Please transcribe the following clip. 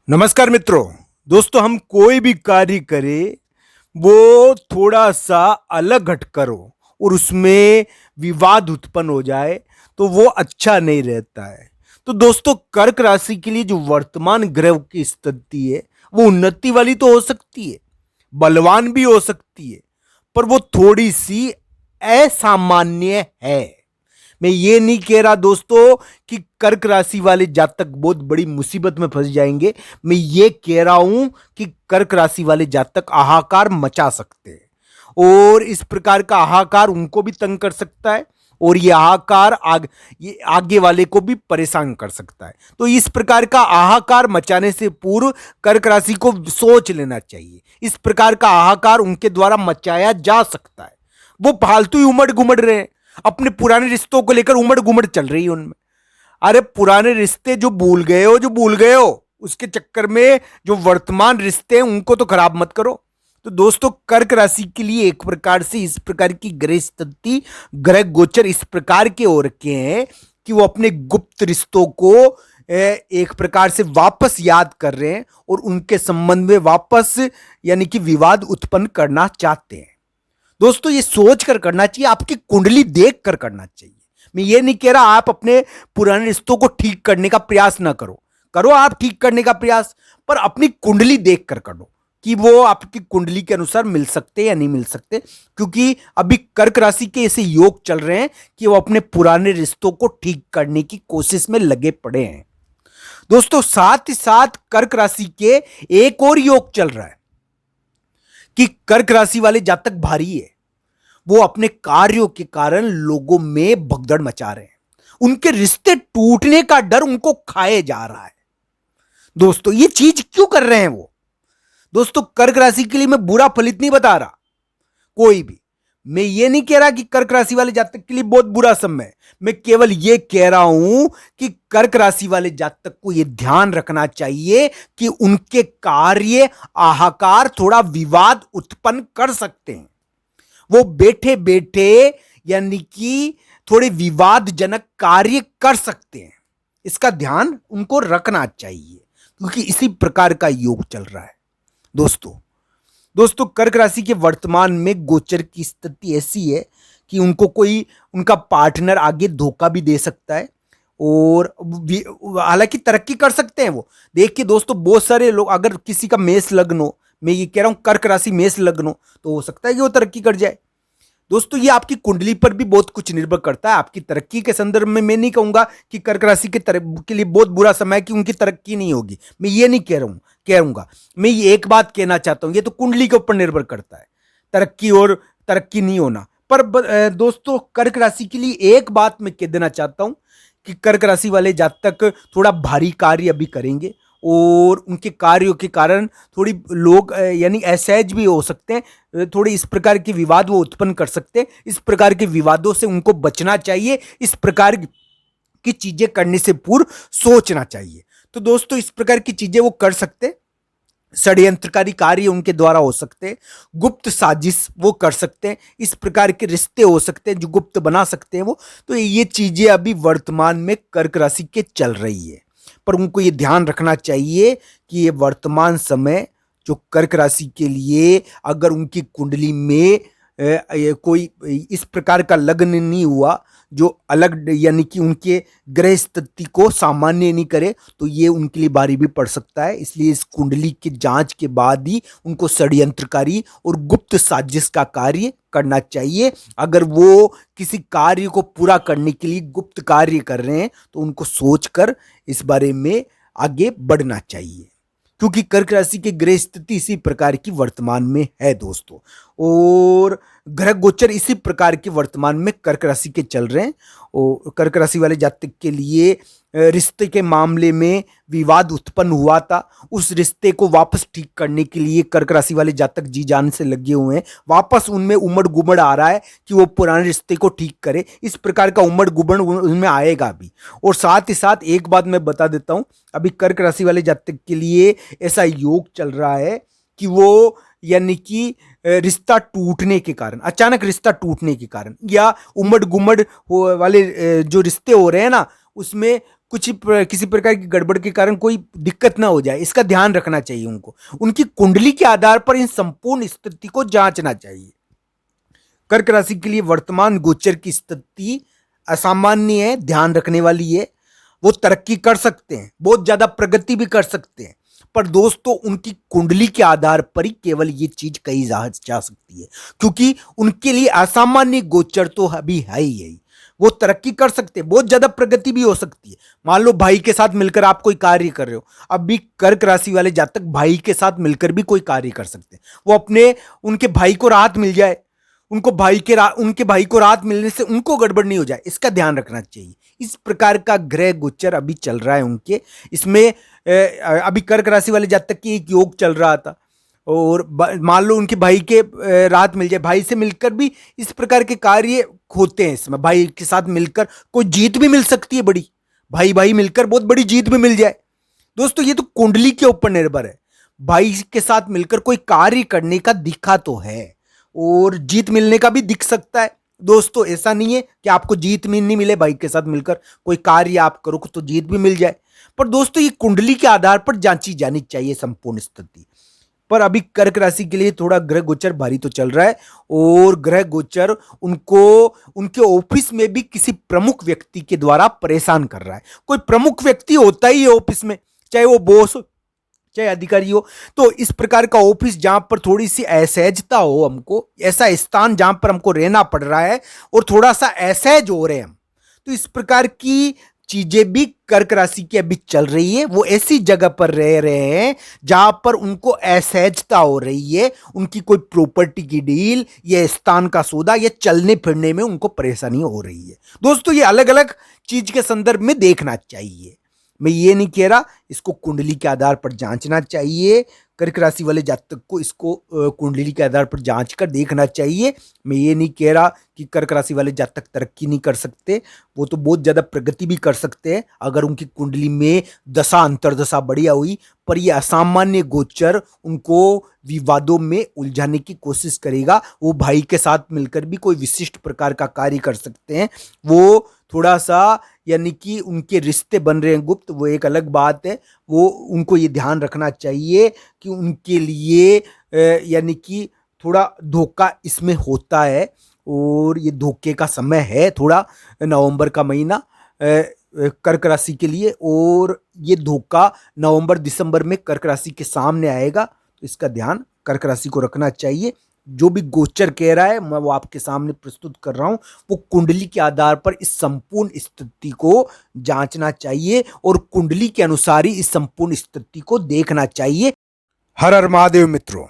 नमस्कार मित्रों। दोस्तों, हम कोई भी कार्य करें वो थोड़ा सा अलग हटकर हो और उसमें विवाद उत्पन्न हो जाए तो वो अच्छा नहीं रहता है। तो दोस्तों, कर्क राशि के लिए जो वर्तमान ग्रह की स्थिति है वो उन्नति वाली तो हो सकती है, बलवान भी हो सकती है, पर वो थोड़ी सी असामान्य है। मैं ये नहीं कह रहा दोस्तों कि कर्क राशि वाले जातक बहुत बड़ी मुसीबत में फंस जाएंगे। मैं ये कह रहा हूं कि कर्क राशि वाले जातक हाहाकार मचा सकते हैं और इस प्रकार का हाहाकार उनको भी तंग कर सकता है और ये हाहाकार ये आगे वाले को भी परेशान कर सकता है। तो इस प्रकार का हाहाकार मचाने से पूर्व कर्क राशि को सोच लेना चाहिए। इस प्रकार का हाहाकार उनके द्वारा मचाया जा सकता है। वो फालतू ही उमड़ घुमड़ रहे हैं, अपने पुराने रिश्तों को लेकर उमड़ घुमड़ चल रही है उनमें। अरे पुराने रिश्ते जो भूल गए हो, जो भूल गए हो, उसके चक्कर में जो वर्तमान रिश्ते हैं उनको तो खराब मत करो। तो दोस्तों, कर्क राशि के लिए एक प्रकार से इस प्रकार की ग्रह स्थिति, ग्रह गोचर इस प्रकार के हो रखे हैं कि वो अपने गुप्त रिश्तों को एक प्रकार से वापस याद कर रहे हैं और उनके संबंध में वापस यानी कि विवाद उत्पन्न करना चाहते हैं। दोस्तों, ये सोच कर करना चाहिए, आपकी कुंडली देख कर करना चाहिए। मैं ये नहीं कह रहा आप अपने पुराने रिश्तों को ठीक करने का प्रयास ना करो, करो आप ठीक करने का प्रयास, पर अपनी कुंडली देख कर करो कि वो आपकी कुंडली के अनुसार मिल सकते या नहीं मिल सकते। क्योंकि अभी कर्क राशि के ऐसे योग चल रहे हैं कि वो अपने पुराने रिश्तों को ठीक करने की कोशिश में लगे पड़े हैं। दोस्तों, साथ ही साथ कर्क राशि के एक और योग चल रहा है कि कर्क राशि वाले जातक भारी है। वो अपने कार्यों के कारण लोगों में भगदड़ मचा रहे हैं, उनके रिश्ते टूटने का डर उनको खाए जा रहा है। दोस्तों, ये चीज क्यों कर रहे हैं वो? दोस्तों, कर्क राशि के लिए मैं बुरा फलित नहीं बता रहा कोई भी। मैं ये नहीं कह रहा कि कर्क राशि वाले जातक के लिए बहुत बुरा समय है। मैं केवल ये कह रहा हूं कि कर्क राशि वाले जातक को यह ध्यान रखना चाहिए कि उनके कार्य आहाकार थोड़ा विवाद उत्पन्न कर सकते हैं। वो बैठे बैठे यानी कि थोड़े विवादजनक कार्य कर सकते हैं। इसका ध्यान उनको रखना चाहिए क्योंकि इसी प्रकार का योग चल रहा है। दोस्तों, कर्क राशि के वर्तमान में गोचर की स्थिति ऐसी है कि उनको कोई उनका पार्टनर आगे धोखा भी दे सकता है और हालांकि तरक्की कर सकते हैं वो। देखिए दोस्तों, बहुत सारे लोग, अगर किसी का मेष लग्न हो, मैं ये कह रहा हूं कर्क राशि मेष लग्न हो, तो हो सकता है कि वो तरक्की कर जाए। दोस्तों, ये आपकी कुंडली पर भी बहुत कुछ निर्भर करता है। आपकी तरक्की के संदर्भ में मैं नहीं कहूंगा कि कर्क राशि के लिए बहुत बुरा समय है कि उनकी तरक्की नहीं होगी। मैं ये नहीं कहूंगा। मैं ये एक बात कहना चाहता हूं, ये तो कुंडली के ऊपर निर्भर करता है, तरक्की और तरक्की नहीं होना। पर दोस्तों, कर्क राशि के लिए एक बात मैं कह देना चाहता हूं कि कर्क राशि वाले जातक थोड़ा भारी कार्य अभी करेंगे और उनके कार्यों के कारण थोड़ी लोग यानी असहज भी हो सकते हैं। थोड़े इस प्रकार के विवाद वो उत्पन्न कर सकते हैं। इस प्रकार के विवादों से उनको बचना चाहिए। इस प्रकार की चीजें करने से पूर्व सोचना चाहिए। तो दोस्तों, इस प्रकार की चीजें वो कर सकते हैं। षड्यंत्रकारी कार्य उनके द्वारा हो सकते हैं, गुप्त साजिश वो कर सकते हैं, इस प्रकार के रिश्ते हो सकते हैं जो गुप्त बना सकते हैं वो। तो ये चीजें अभी वर्तमान में कर्क राशि के चल रही है, पर उनको ये ध्यान रखना चाहिए कि ये वर्तमान समय जो कर्क राशि के लिए, अगर उनकी कुंडली में कोई इस प्रकार का लग्न नहीं हुआ जो अलग यानी कि उनके ग्रह स्थिति को सामान्य नहीं करे, तो ये उनके लिए भारी भी पड़ सकता है। इसलिए इस कुंडली की जांच के बाद ही उनको षड्यंत्रकारी और गुप्त साजिश का कार्य करना चाहिए। अगर वो किसी कार्य को पूरा करने के लिए गुप्त कार्य कर रहे हैं तो उनको सोचकर इस बारे में आगे बढ़ना चाहिए, क्योंकि कर्क राशि की ग्रह स्थिति इसी प्रकार की वर्तमान में है दोस्तों, और ग्रह गोचर इसी प्रकार के वर्तमान में कर्क राशि के चल रहे हैं। और कर्क राशि वाले जातक के लिए रिश्ते के मामले में विवाद उत्पन्न हुआ था, उस रिश्ते को वापस ठीक करने के लिए कर्क राशि वाले जातक जी जान से लगे हुए हैं। वापस उनमें उमड़ गुमड़ आ रहा है कि वो पुराने रिश्ते को ठीक करे। इस प्रकार का उमड़ गुमड़ उनमें आएगा भी। और साथ ही साथ एक बात मैं बता देता हूं, अभी कर्क राशि वाले जातक के लिए ऐसा योग चल रहा है कि वो यानी कि रिश्ता टूटने के कारण, अचानक रिश्ता टूटने के कारण, या उमड़ गुमड़ वाले जो रिश्ते हो रहे हैं ना, उसमें किसी प्रकार की गड़बड़ के कारण कोई दिक्कत ना हो जाए, इसका ध्यान रखना चाहिए उनको। उनकी कुंडली के आधार पर इन संपूर्ण स्थिति को जांचना चाहिए। कर्क राशि के लिए वर्तमान गोचर की स्थिति असामान्य है, ध्यान रखने वाली है। वो तरक्की कर सकते हैं, बहुत ज्यादा प्रगति भी कर सकते हैं, पर दोस्तों उनकी कुंडली के आधार पर ही केवल ये चीज कही जा सकती है, क्योंकि उनके लिए असामान्य गोचर तो अभी है ही है। वो तरक्की कर सकते हैं, बहुत ज्यादा प्रगति भी हो सकती है। मान लो भाई के साथ मिलकर आप कोई कार्य कर रहे हो, अब भी कर्क राशि वाले जातक भाई के साथ मिलकर भी कोई कार्य कर सकते हैं। वो उनके भाई को राहत मिल जाए, उनके भाई को राहत मिलने से उनको गड़बड़ नहीं हो जाए, इसका ध्यान रखना चाहिए। इस प्रकार का ग्रह गोचर अभी चल रहा है उनके। इसमें अभी कर्क राशि वाले जातक की एक योग चल रहा था, और मान लो उनके भाई के राहत मिल जाए, भाई से मिलकर भी इस प्रकार के कार्य होते हैं। इसमें भाई के साथ मिलकर कोई जीत भी मिल सकती है बड़ी, भाई भाई मिलकर बहुत बड़ी जीत भी मिल जाए। दोस्तों ये तो कुंडली के ऊपर निर्भर है। भाई के साथ मिलकर कोई कार्य करने का दिखा तो है, और जीत मिलने का भी दिख सकता है। दोस्तों ऐसा नहीं है कि आपको जीत नहीं मिले, भाई के साथ मिलकर कोई कार्य आप करो तो जीत भी मिल जाए, पर दोस्तों ये कुंडली के आधार पर जांची जानी चाहिए संपूर्ण स्थिति। पर अभी कर्क राशि के लिए थोड़ा ग्रह गोचर भारी तो चल रहा है, और ग्रह गोचर उनको उनके ऑफिस में भी किसी प्रमुख व्यक्ति के द्वारा परेशान कर रहा है। कोई प्रमुख व्यक्ति होता ही है ऑफिस में, चाहे वो बॉस हो चाहे अधिकारी हो। तो इस प्रकार का ऑफिस जहां पर थोड़ी सी असहजता हो, हमको ऐसा स्थान जहां पर हमको रहना पड़ रहा है और थोड़ा सा असहज हो रहे हैं हम, तो इस प्रकार की चीजें भी कर्क राशि की अभी चल रही है। वो ऐसी जगह पर रह रहे हैं जहां पर उनको असहजता हो रही है, उनकी कोई प्रॉपर्टी की डील या स्थान का सौदा या चलने फिरने में उनको परेशानी हो रही है। दोस्तों ये अलग अलग चीज के संदर्भ में देखना चाहिए। मैं ये नहीं कह रहा, इसको कुंडली के आधार पर जांचना चाहिए। कर्क राशि वाले जातक को इसको कुंडली के आधार पर जांच कर देखना चाहिए। मैं ये नहीं कह रहा कि कर्क राशि वाले जातक तरक्की नहीं कर सकते, वो तो बहुत ज़्यादा प्रगति भी कर सकते हैं अगर उनकी कुंडली में दशा अंतर्दशा बढ़िया हुई। पर यह असामान्य गोचर उनको विवादों में उलझाने की कोशिश करेगा। वो भाई के साथ मिलकर भी कोई विशिष्ट प्रकार का कार्य कर सकते हैं। वो थोड़ा सा यानी कि उनके रिश्ते बन रहे हैं गुप्त, वो एक अलग बात है। वो उनको ये ध्यान रखना चाहिए कि उनके लिए यानी कि थोड़ा धोखा इसमें होता है, और ये धोखे का समय है थोड़ा, नवंबर का महीना कर्क राशि के लिए, और ये धोखा नवंबर दिसंबर में कर्क राशि के सामने आएगा। तो इसका ध्यान कर्क राशि को रखना चाहिए। जो भी गोचर कह रहा है मैं वो आपके सामने प्रस्तुत कर रहा हूं, वो कुंडली के आधार पर इस संपूर्ण स्थिति को जांचना चाहिए और कुंडली के अनुसार ही इस संपूर्ण स्थिति को देखना चाहिए। हर हर महादेव मित्रों।